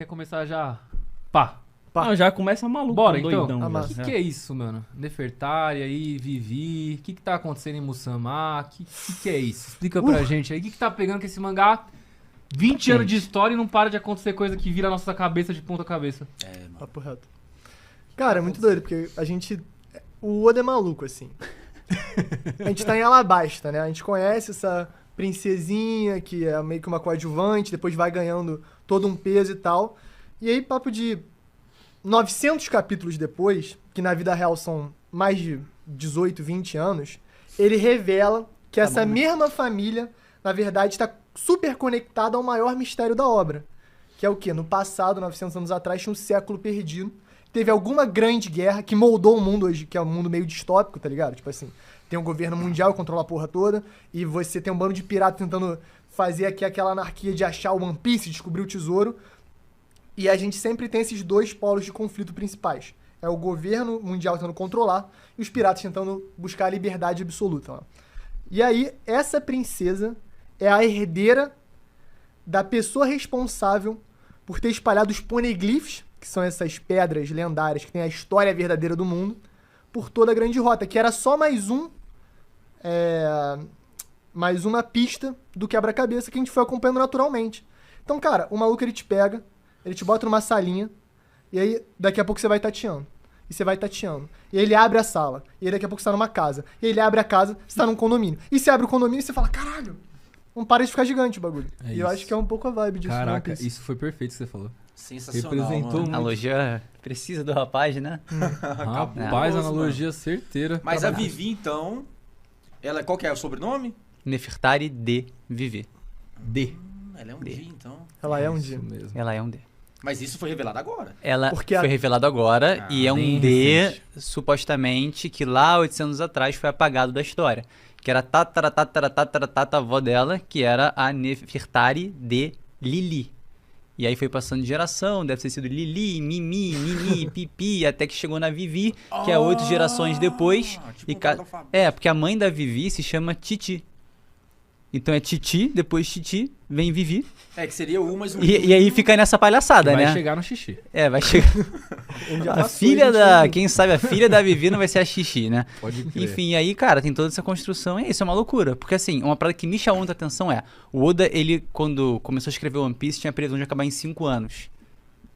Quer começar já? Pá. Não, já começa maluco, Bora, doidão. então. já. O que é isso, mano? Nefertari aí, Vivi. O que tá acontecendo em Muzama? Que é isso? Explica pra gente aí. O que tá pegando com esse mangá? 20 anos de história e não para de acontecer coisa que vira a nossa cabeça de ponta cabeça. Papo reto. Cara, é muito doido, porque a gente... O Oda é maluco, assim. A gente tá em Alabasta, né? A gente conhece essa princesinha que é meio que uma coadjuvante, depois vai ganhando todo um peso e tal. E aí, papo de 900 capítulos depois, que na vida real são mais de 18, 20 anos, ele revela que essa mesma família, na verdade, está super conectada ao maior mistério da obra. Que é o quê? No passado, 900 anos atrás, tinha um século perdido. Teve alguma grande guerra que moldou o mundo hoje, que é um mundo meio distópico, tá ligado? Tipo assim, tem um governo mundial que controla a porra toda, e você tem um bando de piratas tentando fazer aqui aquela anarquia de achar o One Piece, descobrir o tesouro. E a gente sempre tem esses dois polos de conflito principais. É o governo mundial tentando controlar e os piratas tentando buscar a liberdade absoluta. Ó. E aí, essa princesa é a herdeira da pessoa responsável por ter espalhado os poneglyphs, que são essas pedras lendárias que têm a história verdadeira do mundo, por toda a Grande Rota, que era só mais uma pista do quebra-cabeça que a gente foi acompanhando naturalmente. Então, cara, o maluco ele te pega, ele te bota numa salinha, e aí daqui a pouco você vai tateando. E você vai tateando. E aí ele abre a sala. E aí daqui a pouco você tá numa casa. E aí ele abre a casa, você tá num condomínio. E você abre o condomínio e você fala, caralho, não para de ficar gigante o bagulho. É e eu isso. acho que é um pouco a vibe disso. Caraca, One Piece. isso foi perfeito que você falou. Sensacional, Representou mano. muito. Analogia precisa do rapaz, né? Rapaz, Cabuloso, analogia certeira. Mas a Vivi, então, ela, qual que é o sobrenome? Nefertari de Vivi. D. Ela é um D. dia, então. Ela é um Isso dia. mesmo. Ela é um D. Mas isso foi revelado agora. Ela Porque foi revelado agora e é um bem D, recente. supostamente, que lá 800 anos atrás foi apagado da história. Que era avó dela, que era a Nefertari de Lili. E aí foi passando de geração, deve ter sido Lili, Mimi, Pipi, até que chegou na Vivi, que é 8 gerações depois. Tipo E porque a mãe da Vivi se chama Titi. Então é Titi, depois Titi, vem Vivi. É, que seria o mais um. E aí fica nessa palhaçada, Vai né? chegar no xixi. É, vai chegar. Ele já A passou, filha gente, da. né? Quem sabe a filha da Vivi não vai ser a Xixi, né? Pode crer. Enfim, aí, cara, tem toda essa construção. É isso, é uma loucura. Porque, assim, uma parada que me chamou muita atenção é: o Oda, ele, quando começou a escrever One Piece, tinha a previsão de acabar em 5 anos.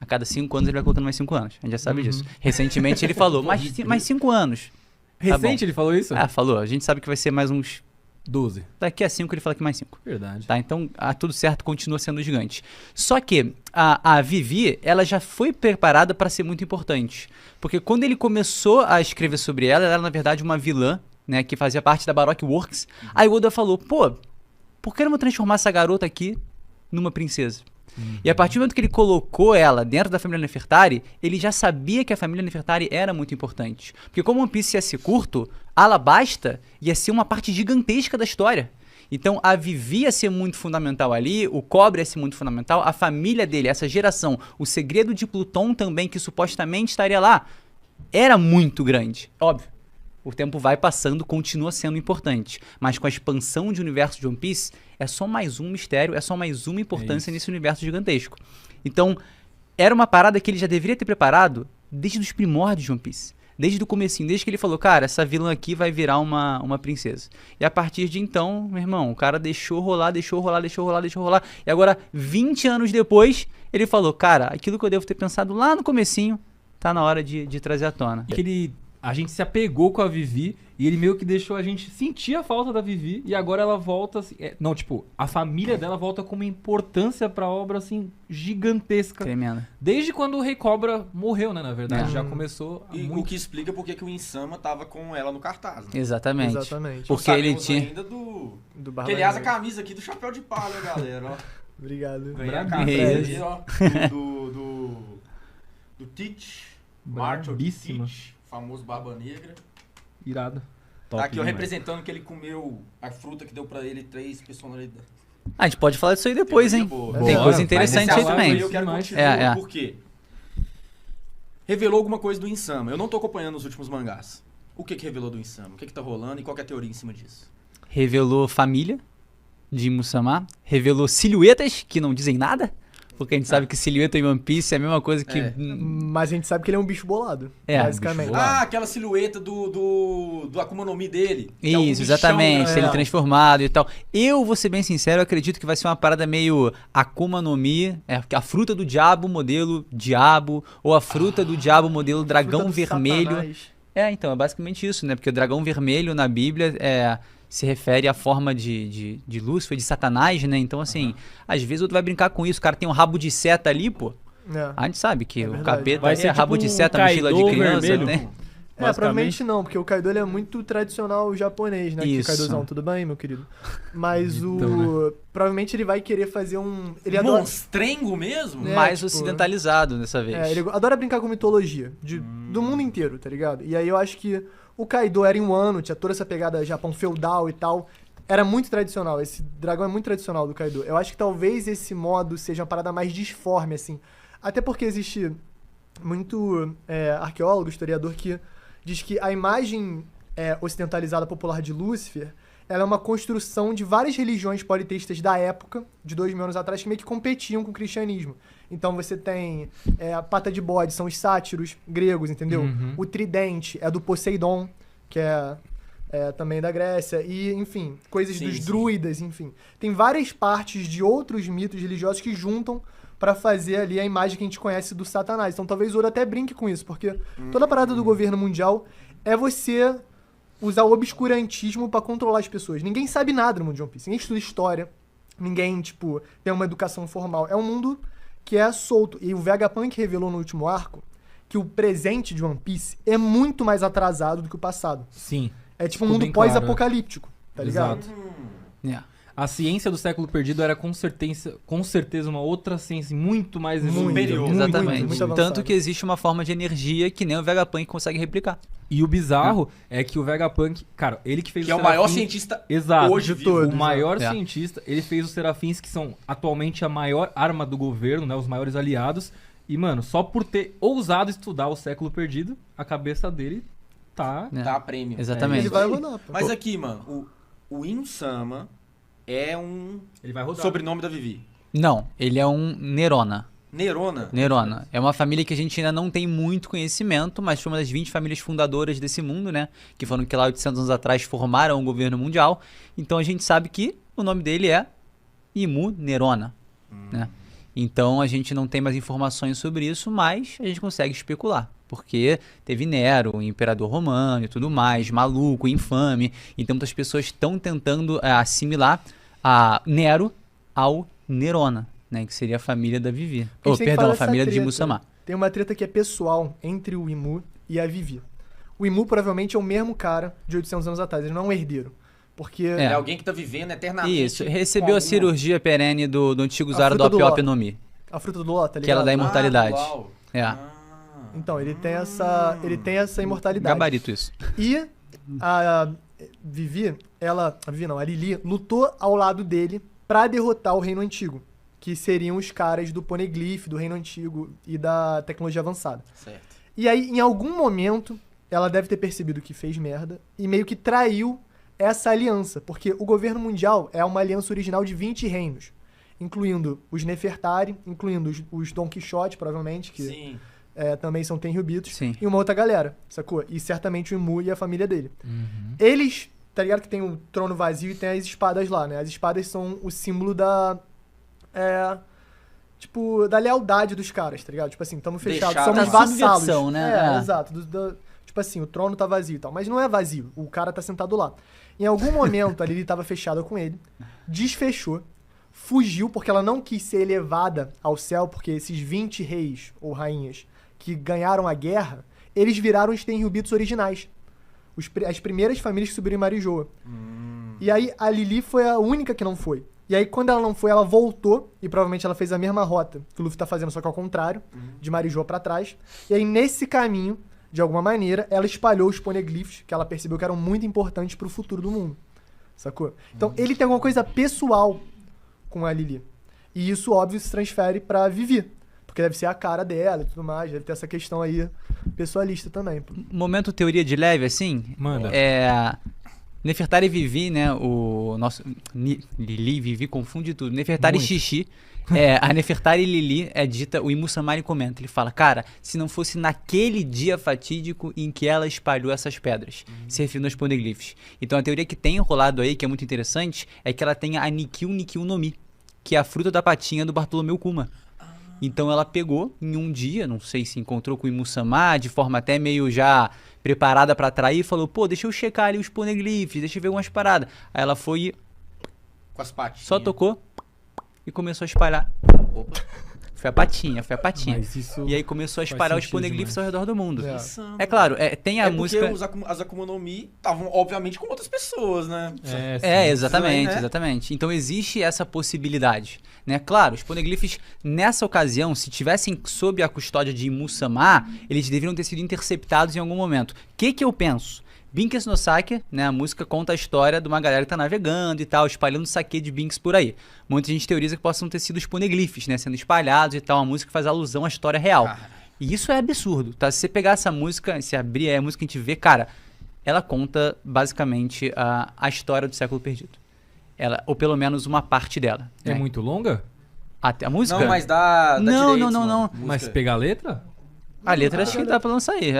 A cada 5 anos ele vai colocando mais 5 anos. A gente já sabe disso. Recentemente ele falou: mais 5 anos. Recente ele falou isso? Ah, falou. A gente sabe que vai ser mais uns. 12. Daqui a 5 ele fala que mais 5. Verdade. Tá, então tudo certo, continua sendo gigante. Só que a Vivi, ela já foi preparada para ser muito importante. Porque quando ele começou a escrever sobre ela, ela era na verdade uma vilã, né, que fazia parte da Baroque Works. Aí o Oda falou, pô, por que eu não vou transformar essa garota aqui numa princesa? E a partir do momento que ele colocou ela dentro da família Nefertari, ele já sabia que a família Nefertari era muito importante. Porque como One Piece ia ser curto, Alabasta ia ser uma parte gigantesca da história. Então a Vivi ia ser muito fundamental ali, o Cobre ia ser muito fundamental, a família dele, essa geração, o segredo de Pluton também, que supostamente estaria lá, era muito grande. Óbvio. O tempo vai passando, continua sendo importante. Mas com a expansão de universo de One Piece, é só mais um mistério, é só mais uma importância nesse universo gigantesco. Então, era uma parada que ele já deveria ter preparado desde os primórdios de One Piece. Desde o comecinho, desde que ele falou, cara, essa vilã aqui vai virar uma princesa. E a partir de então, meu irmão, o cara deixou rolar. E agora, 20 anos depois, ele falou, cara, aquilo que eu devo ter pensado lá no comecinho, tá na hora de trazer à tona. A gente se apegou com a Vivi e ele meio que deixou a gente sentir a falta da Vivi e agora ela volta assim, a família dela volta com uma importância pra obra assim gigantesca. Tremendo. Desde quando o Rei Cobra morreu, né, na verdade, já começou há E muito... o que explica porque que o Insama tava com ela no cartaz. Né? Exatamente. Exatamente. Porque ele Sabemos tinha... ainda Do que aliás, a Barba camisa aqui do Chapéu de Palha, galera, ó. Obrigado. Ganhei a Brabíssimo. camisa aqui, ó. Do Teach. Marshall Brabíssima. Teach, famoso Barba Negra. Irado. Tá aqui, ó, demais. representando que ele comeu a fruta que deu pra ele 3 personalidades. A gente pode falar disso aí depois, hein? Teoria boa. Tem Bora, coisa vai interessante nesse aí assunto também. Eu quero Demais. continuar, É. por quê? Revelou alguma coisa do Insama. Eu não tô acompanhando os últimos mangás. O que revelou do Insama? O que tá rolando e qual que é a teoria em cima disso? Revelou família de Musama, revelou silhuetas que não dizem nada, Porque a gente sabe que silhueta em One Piece é a mesma coisa que... Mas a gente sabe que ele é um bicho bolado, É, basicamente. bicho bolado. Ah, aquela silhueta do Akuma no Mi dele. que é um Isso, bichão exatamente, grandão. ele transformado e tal. Eu, vou ser bem sincero, eu acredito que vai ser uma parada meio Akuma no Mi, a fruta do diabo modelo diabo, ou a fruta do diabo modelo dragão Fruta do vermelho. Satanás. Então, é basicamente isso, né? Porque o dragão vermelho na Bíblia se refere à forma de Lúcifer, de Satanás, né? Então, assim, às vezes outro vai brincar com isso, o cara tem um rabo de seta ali, pô. É. A gente sabe que É o verdade. capeta Vai é ser rabo tipo de um seta, mochila de Kaido criança, vermelho. né? Provavelmente não, porque o Kaido ele é muito tradicional japonês, né? Que o Isso. Kaidozão, tudo bem, meu querido? Mas Então, né? provavelmente ele vai querer fazer um... Ele adora... Monstrengo mesmo? É, Mais tipo, ocidentalizado dessa vez. Ele adora brincar com mitologia do mundo inteiro, tá ligado? E aí eu acho que o Kaido era em Wano, tinha toda essa pegada Japão feudal e tal. Era muito tradicional, esse dragão é muito tradicional do Kaido. Eu acho que talvez esse modo seja uma parada mais disforme, assim. Até porque existe muito arqueólogo, historiador, que diz que a imagem ocidentalizada popular de Lúcifer, ela é uma construção de várias religiões politeístas da época, de 2000 anos atrás, que meio que competiam com o cristianismo. Então você tem a pata de bode, são os sátiros gregos, entendeu? Uhum. O tridente é do Poseidon, que é também da Grécia, e, enfim, coisas Sim, dos sim. druidas, enfim. Tem várias partes de outros mitos religiosos que juntam pra fazer ali a imagem que a gente conhece do Satanás. Então talvez o Oda até brinque com isso, porque toda a parada do governo mundial é você usar o obscurantismo pra controlar as pessoas. Ninguém sabe nada no mundo de One Piece, ninguém estuda história, ninguém, tipo, tem uma educação formal. É um mundo que é solto. E o Vegapunk revelou no último arco que o presente de One Piece é muito mais atrasado do que o passado. Sim. É tipo um Ficou mundo bem claro, pós-apocalíptico, tá ligado? Exato. É. A ciência do século perdido era com certeza uma outra ciência muito mais evoluída. Superior. Exatamente. muito avançado. Tanto que existe uma forma de energia que nem o Vegapunk consegue replicar. E o bizarro é que o Vegapunk, cara, ele que fez Que é os o maior Serafins- cientista Exato. hoje de vivo. todos. O maior É. cientista, ele fez os Serafins, que são atualmente a maior arma do governo, né? Os maiores aliados. E, mano, só por ter ousado estudar o século perdido, a cabeça dele tá... Né? Tá a prêmio. Exatamente. Ele vai rodar, pô. Mas aqui, mano, o Insama é um Ele vai rodar. sobrenome da Vivi. Não, ele é um Nerona. Nerona. É uma família que a gente ainda não tem muito conhecimento, mas foi uma das 20 famílias fundadoras desse mundo, né? Que foram que lá 800 anos atrás formaram o governo mundial. Então a gente sabe que o nome dele é Imu Nerona, né? Então a gente não tem mais informações sobre isso, mas a gente consegue especular. Porque teve Nero, o imperador romano e tudo mais, maluco, infame. Então muitas pessoas estão tentando assimilar a Nero ao Nerona, né? Que seria a família da Vivi. A gente tem que falar Perdão, a dessa família de treta. Musamá. Tem uma treta que é pessoal entre o Imu e a Vivi. O Imu provavelmente é o mesmo cara de 800 anos atrás, ele não é um herdeiro. Porque É alguém que tá vivendo eternamente. Isso, com recebeu a alguma- cirurgia perene do antigo Zara do fruta do Apiop Ló. no Mi. a fruta do Ló, tá ligado? Que ela dá imortalidade. uau. É. Então, ele tem essa imortalidade. Gabarito isso. E a Vivi, a Lili, lutou ao lado dele pra derrotar o Reino Antigo, que seriam os caras do Poneglyph, do Reino Antigo e da tecnologia avançada. Certo. E aí, em algum momento, ela deve ter percebido que fez merda e meio que traiu essa aliança, porque o governo mundial é uma aliança original de 20 reinos, incluindo os Nefertari, incluindo os Don Quixote, provavelmente, que Sim. também são Tenryubitos, Sim. e uma outra galera, sacou? E certamente o Imu e a família dele. Uhum. Eles, tá ligado que tem o trono vazio e tem as espadas lá, né? As espadas são o símbolo da... tipo, da lealdade dos caras, tá ligado? Tipo assim, tamo fechados, Deixado. somos Da vassalos. subversão, né? É. Exato. Tipo assim, o trono tá vazio e tal. Mas não é vazio, o cara tá sentado lá. Em algum momento, a Lily tava fechada com ele, desfechou, fugiu porque ela não quis ser elevada ao céu, porque esses 20 reis ou rainhas que ganharam a guerra, eles viraram os Tenryubitos originais. As primeiras famílias que subiram em Marijoa. E aí a Lily foi a única que não foi. E aí quando ela não foi, ela voltou, e provavelmente ela fez a mesma rota que o Luffy tá fazendo, só que ao contrário, de Marijoa pra trás. E aí nesse caminho, de alguma maneira, ela espalhou os poneglyphs, que ela percebeu que eram muito importantes pro futuro do mundo. Sacou? Então ele tem alguma coisa pessoal com a Lily. E isso, óbvio, se transfere pra Vivi. Porque deve ser a cara dela e tudo mais, deve ter essa questão aí pessoalista também. Pô. Momento teoria de leve, assim. Manda. Nefertari e Vivi, né? O nosso. Lili e Vivi confunde tudo. Nefertari e Muito. Xixi A Nefertari Lili é dita, o Imussamani comenta, ele fala, cara, se não fosse naquele dia fatídico em que ela espalhou essas pedras, se referindo aos poneglyphs. Então a teoria que tem rolado aí, que é muito interessante, é que ela tem a Nikil Nikil no Mi, que é a fruta da patinha do Bartolomeu Kuma. Então ela pegou em um dia, não sei se encontrou com o Imussamá, de forma até meio já preparada pra atrair, e falou, pô, deixa eu checar ali os poneglyphs, deixa eu ver umas paradas. Aí ela foi e Com as patinhas. só tocou e começou a espalhar. Opa. Foi a patinha, foi a patinha. Mas isso E aí começou a faz espalhar os sentido poneglyphs ao demais. redor do mundo. É. É claro, tem a É música... porque as Akuma no Mi estavam, obviamente, com outras pessoas, né? Exatamente, né? exatamente. Então existe essa possibilidade, né? Claro, os poneglyphs, nessa ocasião, se tivessem sob a custódia de Imussamá, eles deveriam ter sido interceptados em algum momento. O que eu penso? Binks no Sake, né? A música conta a história de uma galera que tá navegando e tal, espalhando saque de Binks por aí. Muita gente teoriza que possam ter sido os poneglyphs, né? Sendo espalhados e tal. A música faz alusão à história real. E isso é absurdo, tá? Se você pegar essa música, se abrir a música que a gente vê, cara, ela conta basicamente a história do século perdido. Ela, ou pelo menos uma parte dela. É né? muito longa? Até a música? Não, mas dá Não, direitos, não, mano. não. Mas pegar a letra? A letra acho que dá pra lançar aí,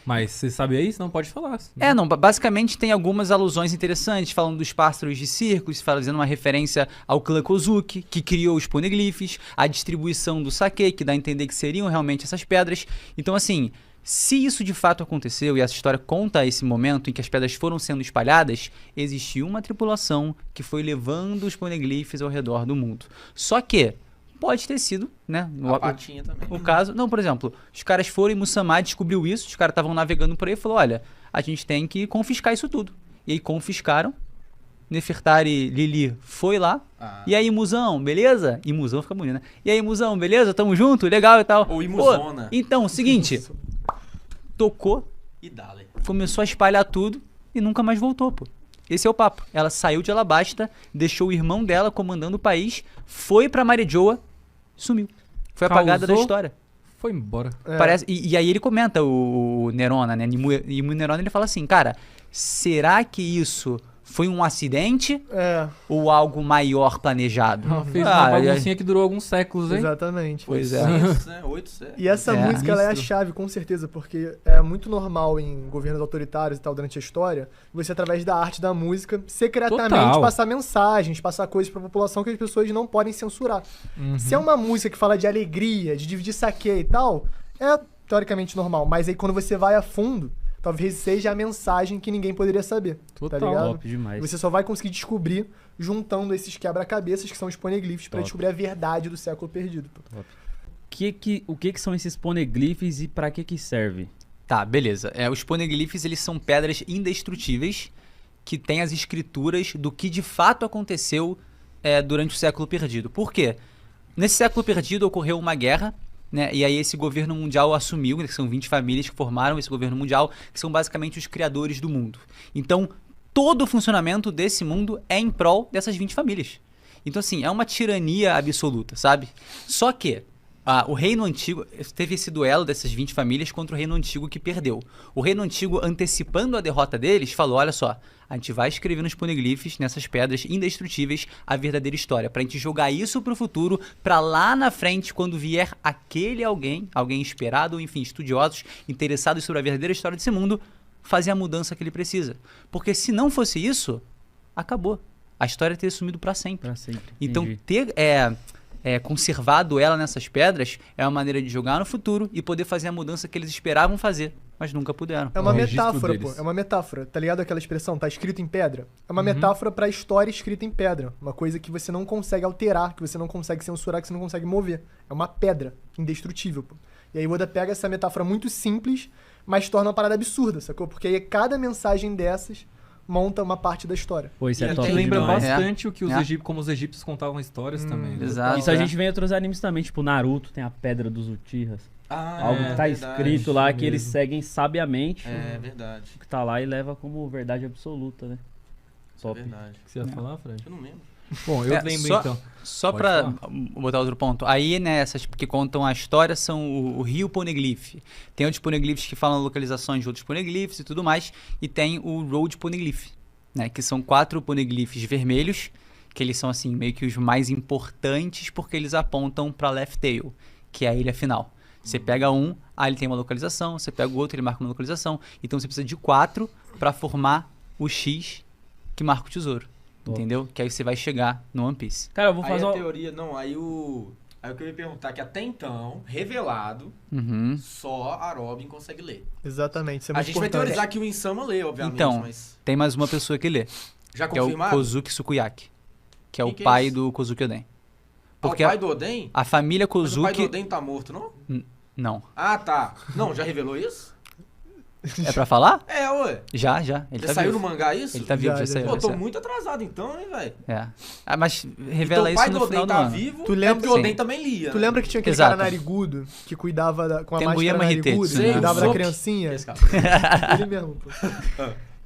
Mas você sabe aí? Senão pode falar. Não, basicamente tem algumas alusões interessantes, falando dos pássaros de círculos, fazendo uma referência ao clã Kozuki, que criou os poneglyphs, a distribuição do sake, que dá a entender que seriam realmente essas pedras. Então, assim, se isso de fato aconteceu, e essa história conta esse momento em que as pedras foram sendo espalhadas, existiu uma tripulação que foi levando os poneglyphs ao redor do mundo. Só que pode ter sido, né? A patinha também. O caso, não, por exemplo, os caras foram e Imussamá descobriu isso, os caras estavam navegando por aí e falou, olha, a gente tem que confiscar isso tudo. E aí confiscaram, Nefertari Lili foi lá, e aí Musão, beleza? E Musão fica bonito, né? E aí Musão, beleza? Tamo junto, legal e tal. Ou Imuzona. Então, seguinte, tocou, E dale. começou a espalhar tudo e nunca mais voltou, pô. Esse é o papo. Ela saiu de Alabasta, deixou o irmão dela comandando o país, foi pra Marijoa, sumiu. Foi apagada da Causou- história. Foi embora. Parece, e aí ele comenta, o Nerona, né? Nimue Nerona, ele fala assim, cara, será que isso foi um acidente ou algo maior planejado? Ela fez uma baguncinha que durou alguns séculos, hein? Exatamente. Pois é. 800, né? 8 séculos. E essa música ela é a Isso. chave, com certeza, porque é muito normal em governos autoritários e tal durante a história, você, através da arte da música, secretamente Total. passar mensagens, passar coisas pra população que as pessoas não podem censurar. Se é uma música que fala de alegria, de dividir saque e tal, é teoricamente normal. Mas aí quando você vai a fundo, talvez seja a mensagem que ninguém poderia saber. Total. Tá ligado? Top demais. Você só vai conseguir descobrir juntando esses quebra-cabeças que são os poneglyphs pra Top. descobrir a verdade do século perdido. Pô. O que são esses poneglyphs e pra que serve? Tá, beleza. Os poneglyphs, eles são pedras indestrutíveis que têm as escrituras do que de fato aconteceu durante o século perdido. Por quê? Nesse século perdido ocorreu uma guerra, né? E aí esse governo mundial assumiu, que são 20 famílias que formaram esse governo mundial, que são basicamente os criadores do mundo. Então, todo o funcionamento desse mundo é em prol dessas 20 famílias. Então, assim, é uma tirania absoluta, sabe? Só que o reino antigo, teve esse duelo dessas 20 famílias contra o reino antigo que perdeu. O reino antigo, antecipando a derrota deles, falou, olha só, a gente vai escrever nos poneglyphs, nessas pedras indestrutíveis, a verdadeira história, pra gente jogar isso pro futuro, pra lá na frente, quando vier aquele alguém esperado, ou enfim, estudiosos, interessados sobre a verdadeira história desse mundo, fazer a mudança que ele precisa. Porque se não fosse isso, acabou. A história teria sumido pra sempre. Pra sempre. Então, Entendi. ter conservado ela nessas pedras é uma maneira de jogar no futuro e poder fazer a mudança que eles esperavam fazer, mas nunca puderam. É uma O registro metáfora, pô. deles. É uma metáfora. Tá ligado aquela expressão? Tá escrito em pedra? É uma metáfora pra história escrita em pedra. Uma coisa que você não consegue alterar, que você não consegue censurar, que você não consegue mover. É uma pedra indestrutível, pô. E aí o Oda pega essa metáfora muito simples, mas torna uma parada absurda, sacou? Porque aí cada mensagem dessas monta uma parte da história. Pô, isso E é até top Lembra demais. bastante o que É. como os egípcios contavam histórias também. né? Exato. Isso a gente vê em outros animes também, tipo Naruto tem a Pedra dos Uchihas. Algo que tá verdade. escrito lá que eles mesmo. seguem sabiamente É verdade. o que tá lá e leva como verdade absoluta, né? Isso é Top. verdade. O que você ia falar, Fred? Eu não lembro. Bom, eu É, lembro só- então. Só Pode pra falar. botar outro ponto. Aí, né, essas que contam a história são o Rio Poneglyph. Tem outros poneglyphs que falam localizações de outros poneglyphs e tudo mais. E tem o Road Poneglyph, né, que são 4 poneglyphs vermelhos que eles são, assim, meio que os mais importantes porque eles apontam pra Left Tail, que é a ilha final. Você pega um, ele tem uma localização, você pega o outro, ele marca uma localização. Então você precisa de 4 pra formar o X que marca o tesouro. Entendeu? Que aí você vai chegar no One Piece. Cara, eu vou Aí fazer a uma... teoria... Não, aí o que eu ia perguntar, que até então, revelado, Uhum. só a Robin consegue ler. Exatamente, isso é A muito gente vai importante. teorizar que o Insama lê, obviamente, Então, mas... tem mais uma pessoa que lê, Já que é o confirmado? Kozuki Sukuyaki, que é Quem o que é pai esse? do Kozuki Oden. Porque o pai do Oden? a família Mas o pai do Kozuki... Oden tá morto, não? Não. Ah, tá. Não, já revelou isso? É pra falar? É, ué. Já. Ele Já tá saiu vivo. no mangá isso? Ele tá vivo, já Já. saiu. Pô, já tô saiu. muito atrasado então, hein, velho. É. Ah, mas Então revela o pai isso do no final Oden do tá ano. vivo, Tu lembra- porque o Oden Sim. também lia, Tu né? lembra que tinha aquele Exato. cara narigudo que cuidava com a Tenguya máscara nariguda? Maritetsu, né? Cuidava da Usopp. criancinha? Esse cara. Ele mesmo, pô.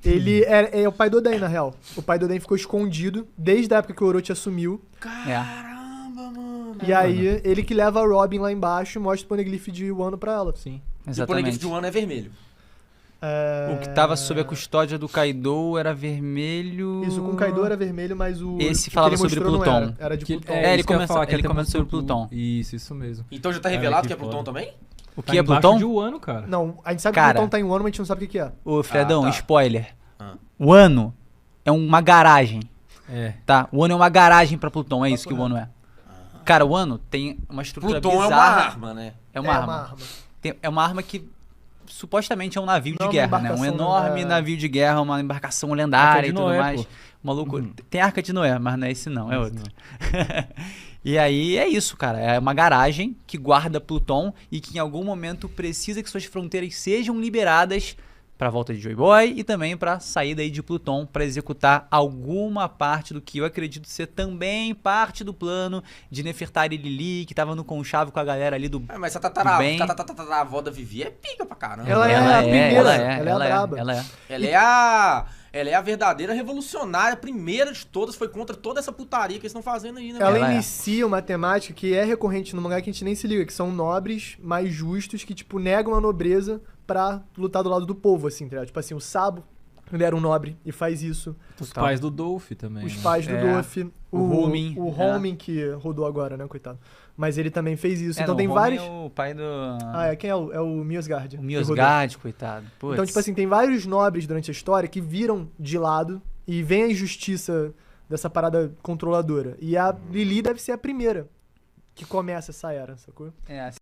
Ele é o pai do Oden, na real. O pai do Oden ficou escondido desde a época que o Orochi assumiu. Caramba, mano. E aí, ele que leva a Robin lá embaixo e mostra o poneglyph de Wano pra ela. Sim. E o Exatamente. Poneglyph de Wano é vermelho. O que tava sob a custódia do Kaido era vermelho... Isso, com o Kaido era vermelho, mas o Esse o que falava ele sobre mostrou não Pluton. Era de Que- Pluton. É, ele isso que eu ia começa- falar, que ele até comenta sobre mostrou Pluton. Isso mesmo. Então já tá Cara, revelado que que é Pluton foda. também? O Tá que é embaixo Pluton? de Wano, cara. Não, a gente sabe Cara. que Pluton tá em Wano, mas a gente não sabe o que é. Ô, Fredão, tá. spoiler. Ah. O Wano é uma garagem, É. tá? O Wano é uma garagem pra Pluton, é isso que o Wano é. Cara, o Wano tem uma estrutura Pluton é uma bizarra. arma, né? É uma arma. É uma arma que supostamente é um navio Não é de uma guerra, né? Um embarcação, enorme né? navio de guerra, uma embarcação lendária Arca de e tudo Noé, mais. pô. Maluco. Tem Arca de Noé, mas não é esse não, é Esse outro. E aí é isso, cara. É uma garagem que guarda Pluton e que em algum momento precisa que suas fronteiras sejam liberadas pra volta de Joy Boy e também pra saída aí de Pluton pra executar alguma parte do que eu acredito ser também parte do plano de Nefertari e Lili, que tava no conchavo com a galera ali do... Mas essa bem. tataravó da Vivi é pica pra caramba. Ela é a primeira, ela é a braba. Ela é. Ela é a verdadeira revolucionária, a primeira de todas, foi contra toda essa putaria que eles estão fazendo aí, né? Ela Ela é. inicia uma temática que é recorrente no mangá que a gente nem se liga, que são nobres mais justos que, tipo, negam a nobreza pra lutar do lado do povo, assim, tá ligado? Tipo assim, o Sabo, ele era um nobre e faz isso. Os pais do Dolph também. Os né? pais do É. Luffy. O Homing, O é. Homing, que rodou agora, né, coitado. Mas ele também fez isso. Então não, tem o Homem vários... É o pai do... Quem é o... É o Miosgard. O que Miosgard, coitado. rodou. Putz. Então, tipo assim, tem vários nobres durante a história que viram de lado e vem a injustiça dessa parada controladora. E a Lili deve ser a primeira que começa essa era, sacou? É,